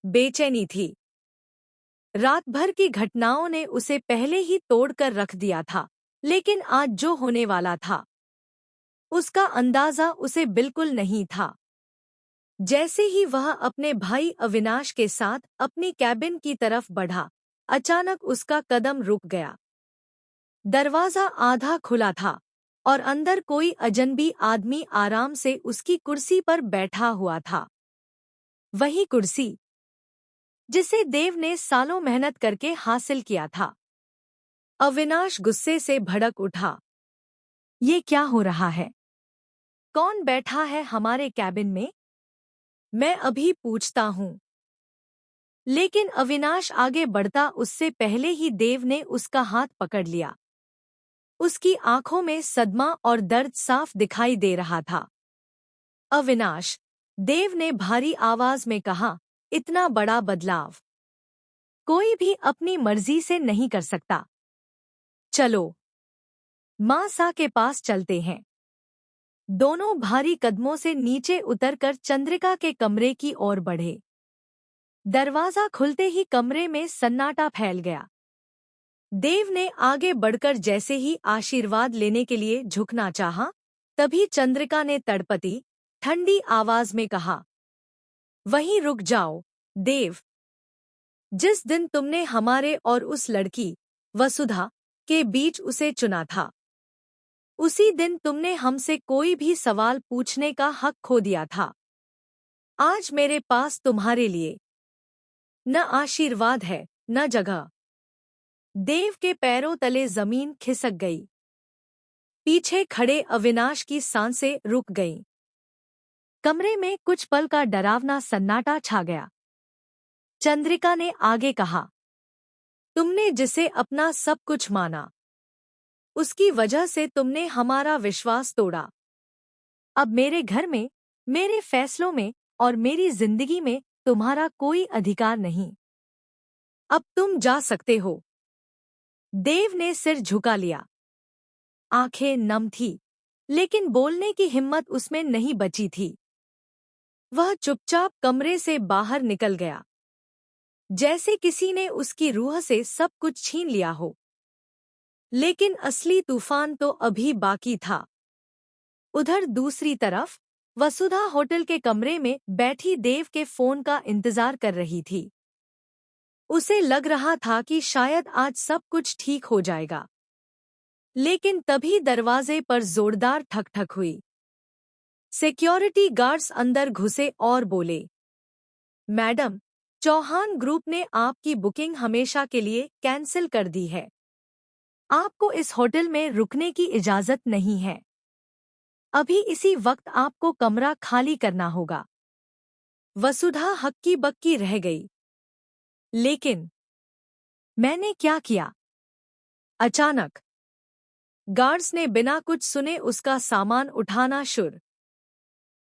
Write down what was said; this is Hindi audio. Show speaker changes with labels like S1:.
S1: बेचैनी थी। रात भर की घटनाओं ने उसे पहले ही तोड़कर रख दिया था, लेकिन आज जो होने वाला था उसका अंदाजा उसे बिल्कुल नहीं था। जैसे ही वह अपने भाई अविनाश के साथ अपनी कैबिन की तरफ बढ़ा, अचानक उसका कदम रुक गया। दरवाजा आधा खुला था और अंदर कोई अजनबी आदमी आराम से उसकी कुर्सी पर बैठा हुआ था। वही कुर्सी जिसे देव ने सालों मेहनत करके हासिल किया था। अविनाश गुस्से से भड़क उठा। ये क्या हो रहा है? कौन बैठा है हमारे कैबिन में? मैं अभी पूछता हूँ। लेकिन अविनाश आगे बढ़ता उससे पहले ही देव ने उसका हाथ पकड़ लिया। उसकी आंखों में सदमा और दर्द साफ दिखाई दे रहा था। अविनाश, देव ने भारी आवाज में कहा, इतना बड़ा बदलाव कोई भी अपनी मर्जी से नहीं कर सकता। चलो माँ सा के पास चलते हैं। दोनों भारी कदमों से नीचे उतरकर चंद्रिका के कमरे की ओर बढ़े। दरवाजा खुलते ही कमरे में सन्नाटा फैल गया। देव ने आगे बढ़कर जैसे ही आशीर्वाद लेने के लिए झुकना चाहा, तभी चंद्रिका ने तड़पती, ठंडी आवाज में कहा, वहीं रुक जाओ, देव। जिस दिन तुमने हमारे और उस लड़की, वसुधा, के बीच उसे चुना था, उसी दिन तुमने हमसे कोई भी सवाल पूछने का हक खो दिया था। आज मेरे पास तुम्हारे लिए न आशीर्वाद है, न जगह। देव के पैरों तले जमीन खिसक गई। पीछे खड़े अविनाश की सांसें रुक गईं। कमरे में कुछ पल का डरावना सन्नाटा छा गया। चंद्रिका ने आगे कहा, तुमने जिसे अपना सब कुछ माना, उसकी वजह से तुमने हमारा विश्वास तोड़ा। अब मेरे घर में, मेरे फैसलों में और मेरी जिंदगी में तुम्हारा कोई अधिकार नहीं। अब तुम जा सकते हो। देव ने सिर झुका लिया। आंखें नम थी, लेकिन बोलने की हिम्मत उसमें नहीं बची थी। वह चुपचाप कमरे से बाहर निकल गया, जैसे किसी ने उसकी रूह से सब कुछ छीन लिया हो। लेकिन असली तूफान तो अभी बाकी था। उधर दूसरी तरफ वसुधा होटल के कमरे में बैठी देव के फोन का इंतजार कर रही थी। उसे लग रहा था कि शायद आज सब कुछ ठीक हो जाएगा। लेकिन तभी दरवाजे पर जोरदार ठक-ठक हुई। सिक्योरिटी गार्ड्स अंदर घुसे और बोले, मैडम, चौहान ग्रुप ने आपकी बुकिंग हमेशा के लिए कैंसिल कर दी है। आपको इस होटल में रुकने की इजाजत नहीं है। अभी इसी वक्त आपको कमरा खाली करना होगा। वसुधा हक्की बक्की रह गई। लेकिन मैंने क्या किया? अचानक गार्ड्स ने बिना कुछ सुने उसका सामान उठाना शुरू